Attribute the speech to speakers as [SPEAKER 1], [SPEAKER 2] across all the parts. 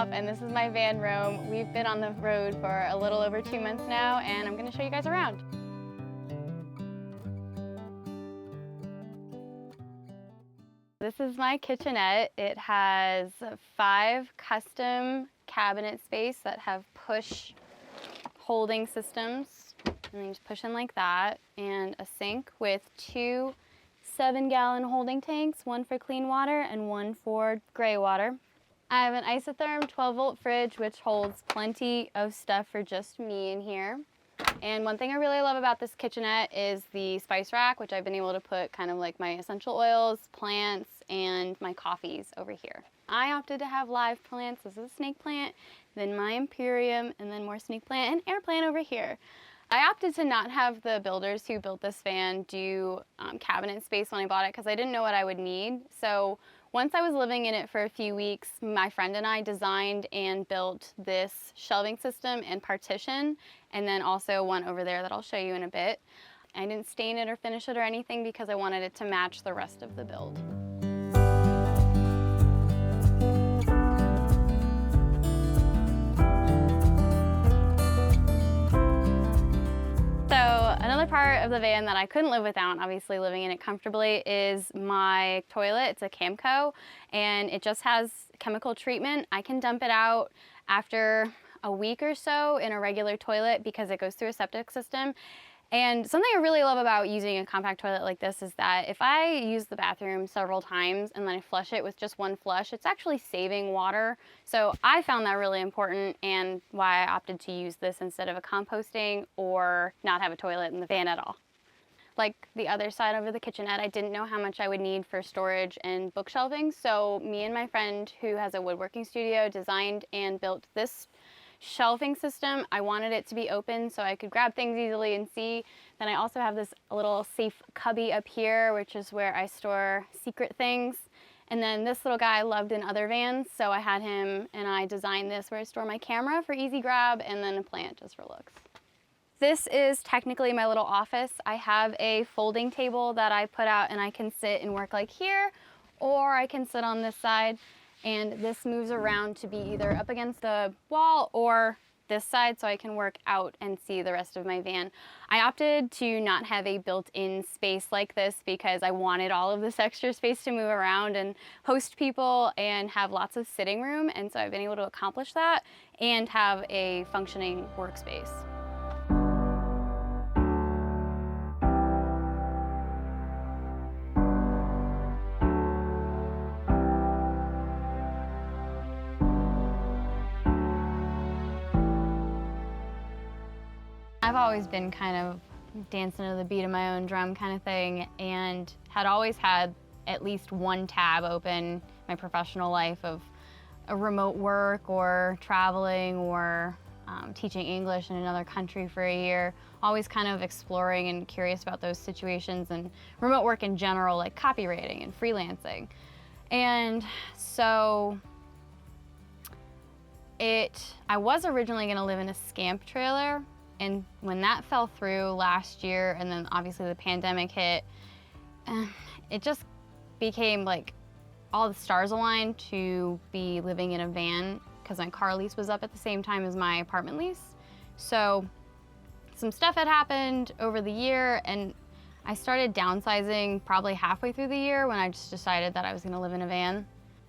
[SPEAKER 1] off, and this is my van room. We've been on the road for a little over 2 months now, and I'm gonna show you guys around. This is my kitchenette. It has 5 custom cabinet space that have push holding systems, and you just push in like that, and a sink with 2 7-gallon holding tanks, one for clean water and one for gray water. I have an isotherm 12-volt fridge, which holds plenty of stuff for just me in here. And one thing I really love about this kitchenette is the spice rack, which I've been able to put kind of like my essential oils, plants, and my coffees over here. I opted to have live plants. This is a snake plant, then my Imperium, and then more snake plant and air plant over here. I opted to not have the builders who built this van do cabinet space when I bought it because I didn't know what I would need. So once I was living in it for a few weeks, my friend and I designed and built this shelving system and partition, and then also one over there that I'll show you in a bit. I didn't stain it or finish it or anything because I wanted it to match the rest of the build. Another part of the van that I couldn't live without, obviously living in it comfortably, is my toilet. It's a Camco, and it just has chemical treatment. I can dump it out after a week or so in a regular toilet because it goes through a septic system. And something I really love about using a compact toilet like this is that if I use the bathroom several times and then I flush it with just one flush, it's actually saving water. So I found that really important, and why I opted to use this instead of a composting or not have a toilet in the van at all. Like the other side over the kitchenette, I didn't know how much I would need for storage and bookshelving. So me and my friend who has a woodworking studio designed and built this shelving system. I wanted it to be open so I could grab things easily and see. Then I also have this little safe cubby up here, which is where I store secret things. And then this little guy I loved in other vans, so I had him and I designed this where I store my camera for easy grab, and then a plant just for looks. This is technically my little office. I have a folding table that I put out, and I can sit and work like here, or I can sit on this side. And this moves around to be either up against the wall or this side so I can work out and see the rest of my van. I opted to not have a built-in space like this because I wanted all of this extra space to move around and host people and have lots of sitting room, and so I've been able to accomplish that and have a functioning workspace. I've always been kind of dancing to the beat of my own drum kind of thing, and had always had at least one tab open my professional life of a remote work or traveling or teaching English in another country for a year. Always kind of exploring and curious about those situations, and remote work in general, like copywriting and freelancing. And so I was originally going to live in a scamp trailer. And when that fell through last year, and then obviously the pandemic hit, it just became like all the stars aligned to be living in a van because my car lease was up at the same time as my apartment lease. So some stuff had happened over the year, and I started downsizing probably halfway through the year when I just decided that I was gonna live in a van.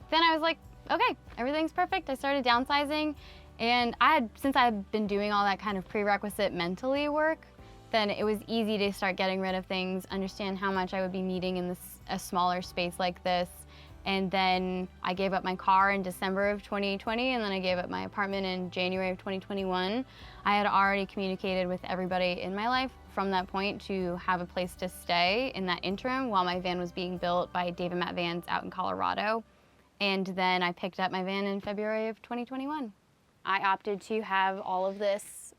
[SPEAKER 1] Then I was like, okay, everything's perfect. I started downsizing. And since I had been doing all that kind of prerequisite mentally work, then it was easy to start getting rid of things, understand how much I would be needing in a smaller space like this. And then I gave up my car in December of 2020, and then I gave up my apartment in January of 2021. I had already communicated with everybody in my life from that point to have a place to stay in that interim while my van was being built by Dave and Matt Vans out in Colorado. And then I picked up my van in February of 2021. I opted to have all of this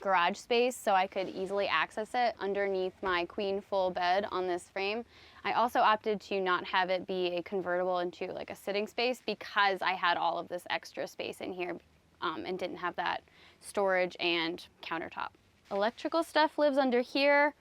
[SPEAKER 1] garage space so I could easily access it underneath my queen full bed on this frame. I also opted to not have it be a convertible into like a sitting space because I had all of this extra space in here and didn't have that storage and countertop. Electrical stuff lives under here.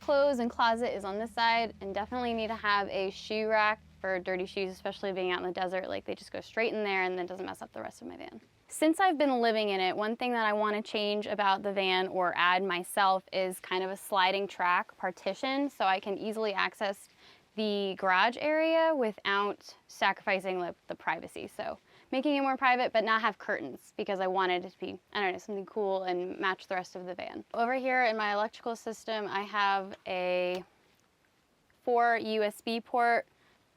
[SPEAKER 1] Clothes and closet is on this side, and definitely need to have a shoe rack for dirty shoes, especially being out in the desert. Like, they just go straight in there and then it doesn't mess up the rest of my van. Since I've been living in it, one thing that I want to change about the van or add myself is kind of a sliding track partition so I can easily access the garage area without sacrificing the privacy. So making it more private but not have curtains, because I wanted it to be, I don't know, something cool and match the rest of the van. Over here in my electrical system, I have a 4 USB port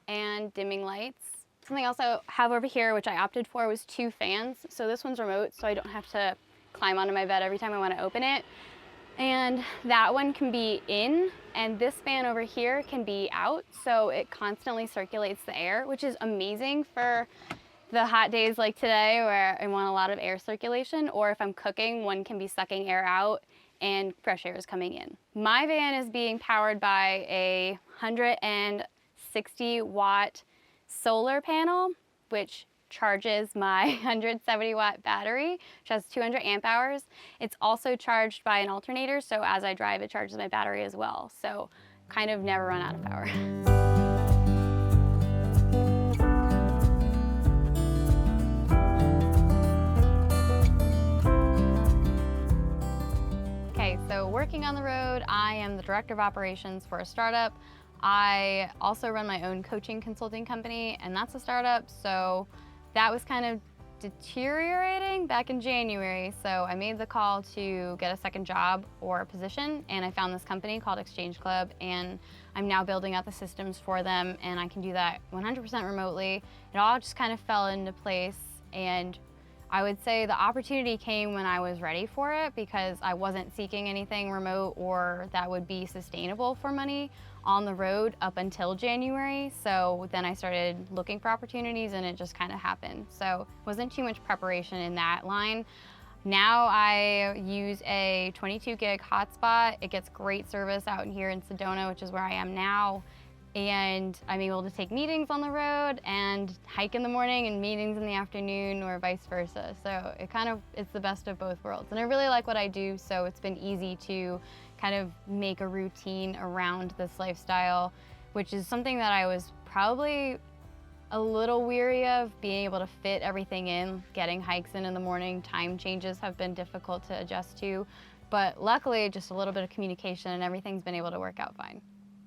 [SPEAKER 1] and dimming lights. Something else I have over here, which I opted for, was 2 fans. So this one's remote, so I don't have to climb onto my bed every time I want to open it. And that one can be in, and this fan over here can be out, so it constantly circulates the air, which is amazing for the hot days like today where I want a lot of air circulation, or if I'm cooking, one can be sucking air out and fresh air is coming in. My van is being powered by a 160 watt solar panel, which charges my 170 watt battery, which has 200 amp hours. It's also charged by an alternator, so as I drive, it charges my battery as well. So kind of never run out of power. Okay, so working on the road, I am the director of operations for a startup. I also run my own coaching consulting company, and that's a startup, so that was kind of deteriorating back in January. So I made the call to get a second job or a position, and I found this company called Exchange Club, and I'm now building out the systems for them, and I can do that 100% remotely. It all just kind of fell into place, and I would say the opportunity came when I was ready for it, because I wasn't seeking anything remote or that would be sustainable for money on the road up until January. So then I started looking for opportunities, and it just kind of happened. So it wasn't too much preparation in that line. Now I use a 22 gig hotspot. It gets great service out in here in Sedona, which is where I am now. And I'm able to take meetings on the road and hike in the morning and meetings in the afternoon, or vice versa. So it's the best of both worlds. And I really like what I do, so it's been easy to kind of make a routine around this lifestyle, which is something that I was probably a little weary of, being able to fit everything in. Getting hikes in the morning, time changes have been difficult to adjust to, but luckily just a little bit of communication and everything's been able to work out fine.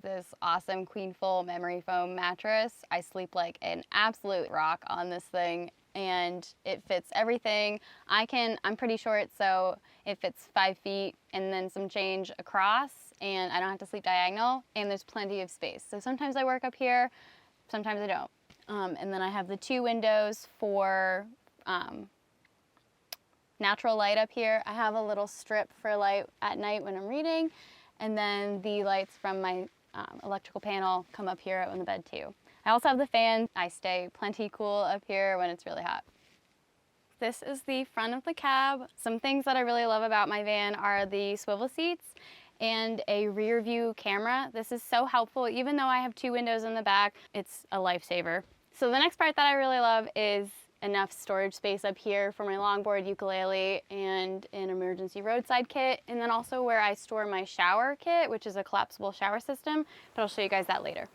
[SPEAKER 1] This awesome queen full memory foam mattress. I sleep like an absolute rock on this thing, and it fits everything. I'm pretty short, so it fits 5 feet and then some change across, and I don't have to sleep diagonal, and there's plenty of space. So sometimes I work up here, sometimes I don't. And then I have the 2 windows for natural light up here. I have a little strip for light at night when I'm reading, and then the lights from my electrical panel come up here on the bed too. I also have the fan. I stay plenty cool up here when it's really hot. This is the front of the cab. Some things that I really love about my van are the swivel seats and a rear view camera. This is so helpful. Even though I have 2 windows in the back, it's a lifesaver. So the next part that I really love is enough storage space up here for my longboard, ukulele, and an emergency roadside kit, and then also where I store my shower kit, which is a collapsible shower system, but I'll show you guys that later.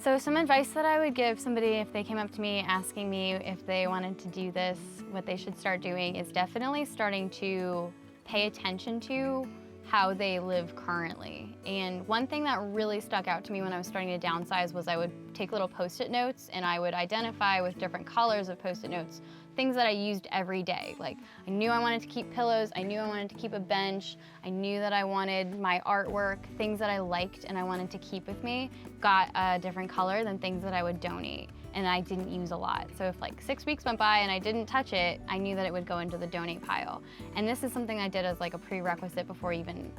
[SPEAKER 1] So some advice that I would give somebody if they came up to me asking me if they wanted to do this, what they should start doing is definitely starting to pay attention to how they live currently. And one thing that really stuck out to me when I was starting to downsize was I would take little Post-it notes, and I would identify with different colors of Post-it notes things that I used every day. Like, I knew I wanted to keep pillows, I knew I wanted to keep a bench, I knew that I wanted my artwork, things that I liked and I wanted to keep with me got a different color than things that I would donate. and I didn't use a lot. So if like 6 weeks went by and I didn't touch it, I knew that it would go into the donate pile. And this is something I did as like a prerequisite before even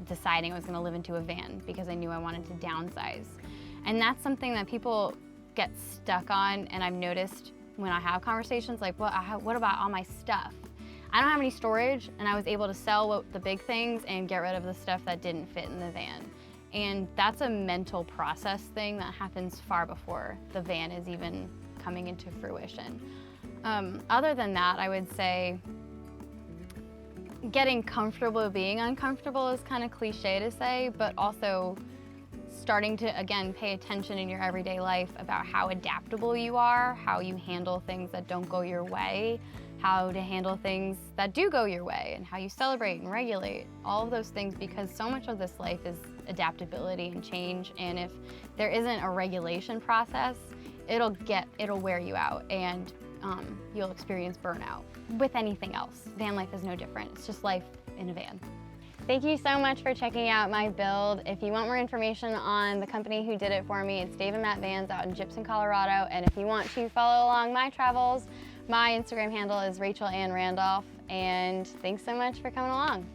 [SPEAKER 1] deciding I was gonna live into a van, because I knew I wanted to downsize. And that's something that people get stuck on, and I've noticed when I have conversations like, well, what about all my stuff? I don't have any storage, and I was able to sell the big things and get rid of the stuff that didn't fit in the van. And that's a mental process thing that happens far before the van is even coming into fruition. Other than that, I would say getting comfortable being uncomfortable is kind of cliche to say, but also starting to, again, pay attention in your everyday life about how adaptable you are, how you handle things that don't go your way, how to handle things that do go your way, and how you celebrate and regulate, all of those things, because so much of this life is adaptability and change, and if there isn't a regulation process, it'll wear you out, and you'll experience burnout. With anything else, van life is no different. It's just life in a van. Thank you so much for checking out my build. If you want more information on the company who did it for me, it's Dave and Matt Vans out in Gypsum, Colorado. And if you want to follow along my travels, my Instagram handle is Rachel Ann Randolph. And thanks so much for coming along.